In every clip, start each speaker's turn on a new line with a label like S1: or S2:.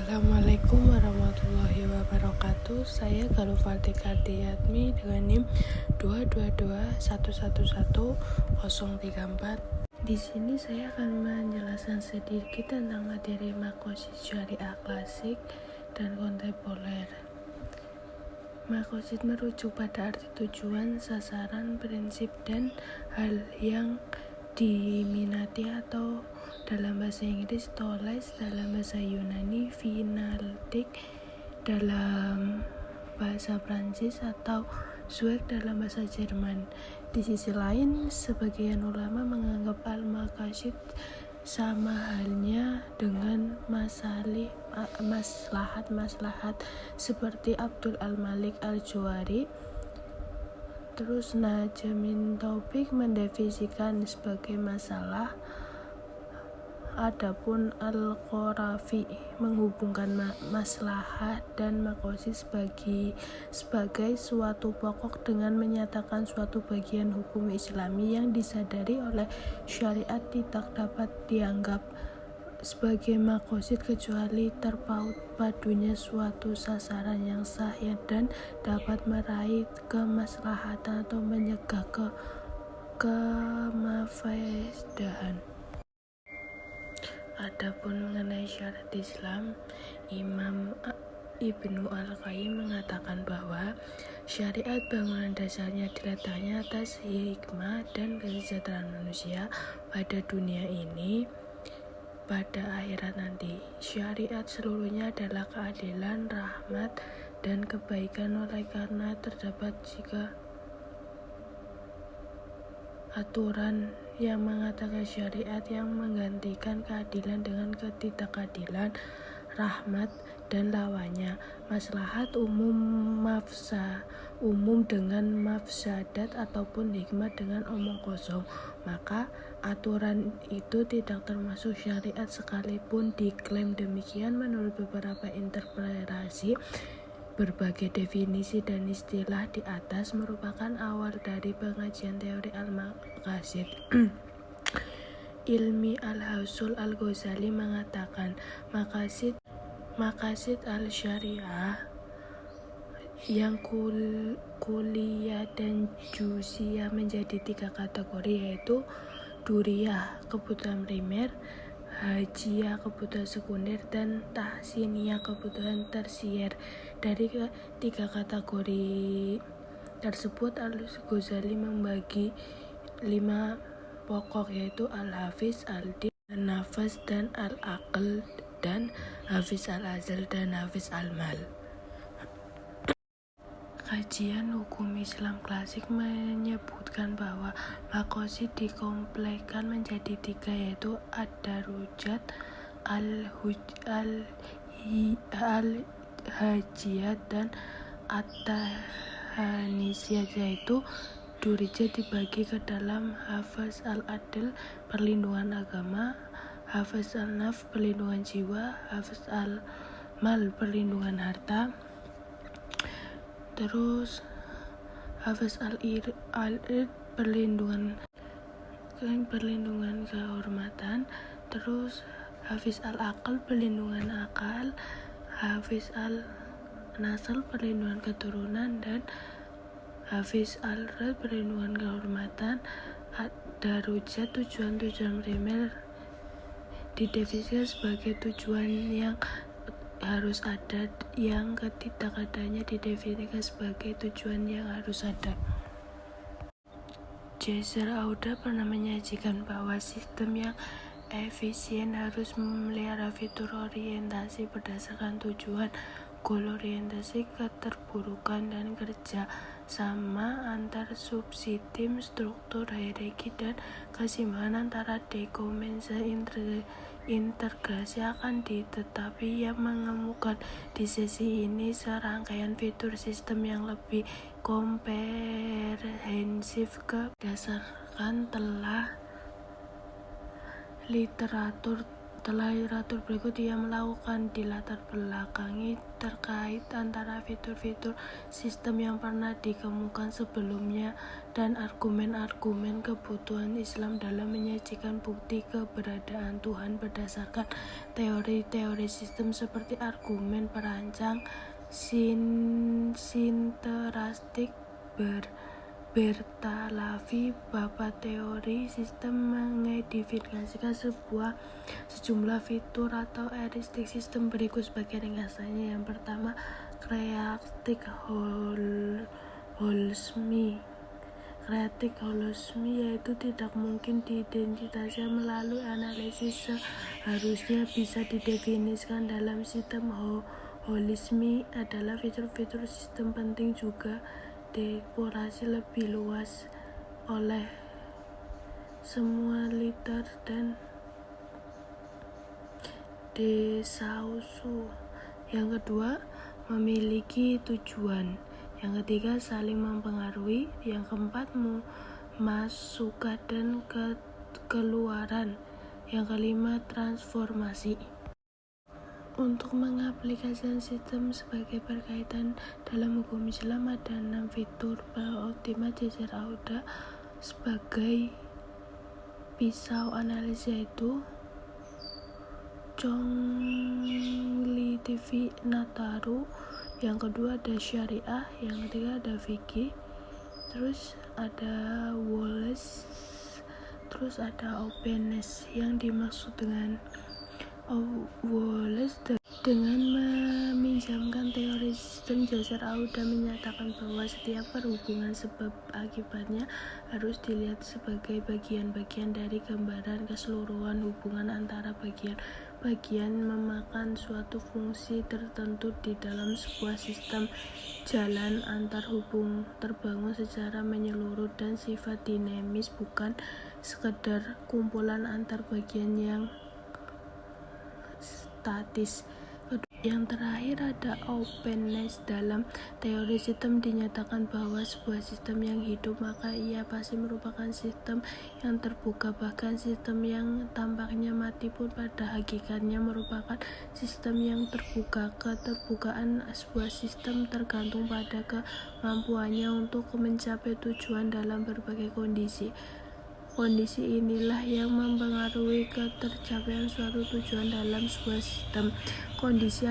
S1: Assalamualaikum warahmatullahi wabarakatuh. Saya Galuh Fartika Diatmi dengan NIM 222111034. Di sini saya akan menjelaskan sedikit tentang materi maqasid syariah klasik dan kontemporer. Maqasid merujuk pada arti tujuan, sasaran, prinsip, dan hal yang diminati atau dalam bahasa Inggris toles, dalam bahasa Yunani finaltik, dalam bahasa Prancis atau Zweck dalam bahasa Jerman. Di sisi lain, sebagian ulama menganggap al-maqasid sama halnya dengan maslahat seperti Abdul al-Malik al-Juwari. Terus Najamin Taufik mendefinisikan sebagai masalah. Adapun Al-Qarafi menghubungkan maslahat dan maqasid sebagai suatu pokok dengan menyatakan suatu bagian hukum Islami yang disadari oleh syariat tidak dapat dianggap sebagai maqasid kecuali terpaut padunya suatu sasaran yang sah dan dapat meraih kemaslahatan atau mencegah kemafsadahan. Adapun mengenai syariat Islam, Imam Ibnu Al-Qayyim mengatakan bahwa syariat bangunan dasarnya diletaknya atas hikmah dan kesejahteraan manusia pada dunia ini, pada akhirat nanti. Syariat seluruhnya adalah keadilan, rahmat, dan kebaikan. Oleh karena terdapat jika aturan yang mengatakan syariat yang menggantikan keadilan dengan ketidakadilan, rahmat dan lawannya, maslahat umum dengan mafsadat ataupun hikmah dengan omong kosong, maka aturan itu tidak termasuk syariat sekalipun diklaim demikian. Menurut beberapa interpretasi, berbagai definisi dan istilah di atas merupakan awal dari pengajian teori al-maqasid. Ilmi al-Hausul al-Ghazali mengatakan maqasid al-syariah yang kuliah dan juz'iyah menjadi 3 kategori, yaitu duriyah kebutuhan primer, hajiyah kebutuhan sekunder, dan tahsiniyah kebutuhan tersier. Dari 3 kategori tersebut, Al-Ghazali membagi 5 pokok, yaitu al-hafiz, al-din, al-nafas, dan al-aql, dan hafiz al-azal, dan hafiz al-mal. Kajian hukum Islam klasik menyebutkan bahwa maqasid dikomplekskan menjadi 3, yaitu ad-darujat, al-hajiyat, dan at-tahanisiyat. Yaitu durujat dibagi ke dalam hafaz al-adl, perlindungan agama, hafaz al-naf, perlindungan jiwa, hafaz al-mal, perlindungan harta, terus hafaz al-ird, perlindungan kehormatan, terus hafiz al-aql, perlindungan akal, hafiz al-nasl, perlindungan keturunan, dan hafiz al-rad, perlindungan kehormatan. Ad-darujat, tujuan primer, didefinisikan sebagai tujuan yang harus ada, yang ketidakadanya didefinisikan sebagai tujuan yang harus ada. Jaser Auda pernah menyajikan bahwa sistem yang efisien harus memelihara fitur orientasi berdasarkan tujuan, goal orientasi, keterburukan, dan kerja sama antar subsistem, struktur hierarki, dan keseimbangan antara dimensi integrasi akan ditetapi yang mengemukakan di sesi ini serangkaian fitur sistem yang lebih komprehensif berdasarkan telah literatur Setelah literatur berikut ia melakukan dilatar belakangi terkait antara fitur-fitur sistem yang pernah dikemukakan sebelumnya dan argumen-argumen kebutuhan Islam dalam menyajikan bukti keberadaan Tuhan berdasarkan teori-teori sistem seperti argumen perancang sinterastik Bertalanffy. Bapak teori sistem mengidentifikasikan sejumlah fitur atau heuristik sistem berikut sebagai ringkasannya. Yang pertama, kreatif holosmi. Kreatif holosmi yaitu tidak mungkin diidentifikasi melalui analisis, seharusnya bisa didefinisikan dalam sistem. Holisme adalah fitur-fitur sistem penting juga dieksplorasi lebih luas oleh semua liter dan de Saussure. Yang kedua, memiliki tujuan. Yang ketiga, saling mempengaruhi. Yang keempat, masukan dan keluaran. Yang kelima, transformasi. Untuk mengaplikasikan sistem sebagai berkaitan dalam hukum Islam ada 6 fitur optimal Jaser Auda sebagai pisau analis, yaitu Chong Li Nataru. Yang kedua ada Syariah, yang ketiga ada Fikih, terus ada Wallace, terus ada Openness. Yang dimaksud dengan Wallace dengan meminjamkan teori sistem, Jaser Auda menyatakan bahwa setiap perhubungan sebab akibatnya harus dilihat sebagai bagian-bagian dari gambaran keseluruhan hubungan antara bagian memakan suatu fungsi tertentu di dalam sebuah sistem. Jalan antar hubung terbangun secara menyeluruh dan sifat dinamis, bukan sekedar kumpulan antar bagian yang statis. Yang terakhir ada openness. Dalam teori sistem dinyatakan bahwa sebuah sistem yang hidup maka ia pasti merupakan sistem yang terbuka, bahkan sistem yang tampaknya mati pun pada hakikatnya merupakan sistem yang terbuka. Keterbukaan sebuah sistem tergantung pada kemampuannya untuk mencapai tujuan dalam berbagai kondisi. Kondisi inilah yang mempengaruhi ketercapaian suatu tujuan dalam sebuah sistem. Kondisi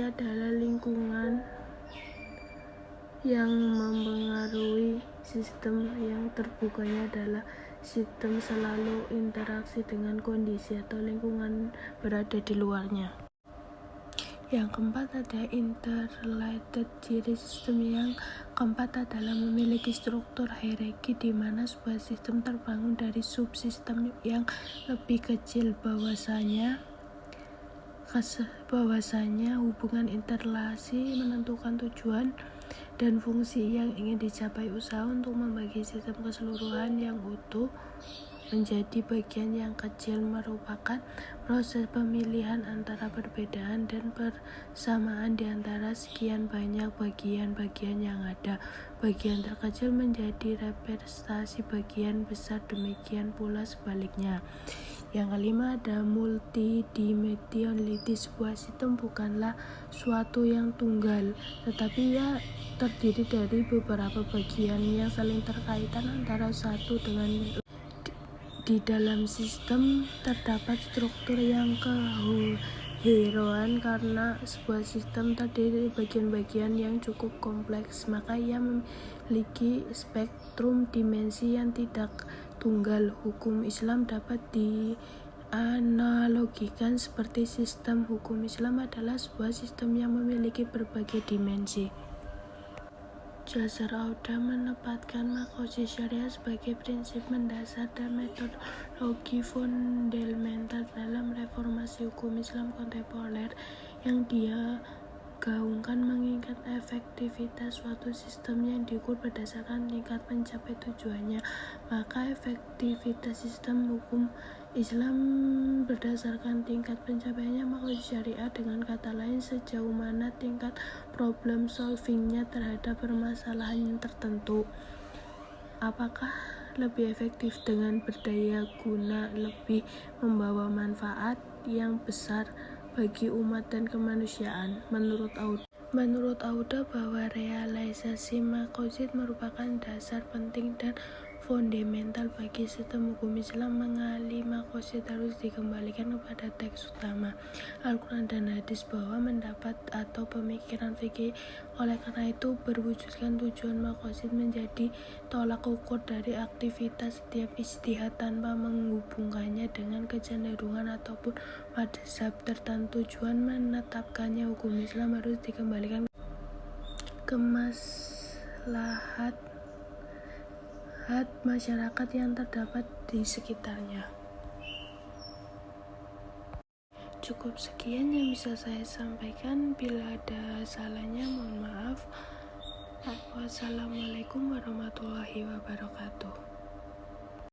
S1: adalah lingkungan yang mempengaruhi sistem. Yang terbukanya adalah sistem selalu interaksi dengan kondisi atau lingkungan berada di luarnya. Yang keempat ada interrelated. Ciri sistem yang keempat adalah memiliki struktur hierarki di mana sebuah sistem terbangun dari subsistem yang lebih kecil. Bahwasanya hubungan interrelasi menentukan tujuan dan fungsi yang ingin dicapai. Usaha untuk membagi sistem keseluruhan yang utuh menjadi bagian yang kecil merupakan proses pemilihan antara perbedaan dan persamaan di antara sekian banyak bagian-bagian yang ada. Bagian terkecil menjadi representasi bagian besar, demikian pula sebaliknya. Yang kelima ada multidimensionality. Sebuah sistem bukanlah suatu yang tunggal, tetapi ia terdiri dari beberapa bagian yang saling terkaitan antara satu dengan di dalam sistem terdapat struktur yang keheroan. Karena sebuah sistem terdiri dari bagian-bagian yang cukup kompleks, maka ia memiliki spektrum dimensi yang tidak tunggal. Hukum Islam dapat dianalogikan seperti sistem. Hukum Islam adalah sebuah sistem yang memiliki berbagai dimensi. Jaser Auda menempatkan makosid syariah sebagai prinsip mendasar dan metodologi fundamental dalam reformasi hukum Islam kontemporer yang dia gaungkan, mengingat efektivitas suatu sistem yang diukur berdasarkan tingkat mencapai tujuannya. Maka efektivitas sistem hukum Islam berdasarkan tingkat pencapaiannya makosid syariah. Dengan kata lain, sejauh mana tingkat problem solvingnya terhadap permasalahan yang tertentu. Apakah lebih efektif dengan berdaya guna lebih membawa manfaat yang besar bagi umat dan kemanusiaan. Menurut Auda bahwa realisasi makosid merupakan dasar penting dan fundamental bagi sistem hukum Islam. Mengali makosid harus dikembalikan kepada teks utama Al-Quran dan hadis bahwa mendapat atau pemikiran fikih. Oleh karena itu, berwujudkan tujuan makosid menjadi tolak ukur dari aktivitas setiap ijtihad tanpa menghubungkannya dengan kecenderungan ataupun mazhab tertentu. Tujuan menetapkannya hukum Islam harus dikembalikan ke maslahat masyarakat yang terdapat di sekitarnya. Cukup sekian yang bisa saya sampaikan. Bila ada salahnya mohon maaf. Wassalamualaikum warahmatullahi wabarakatuh.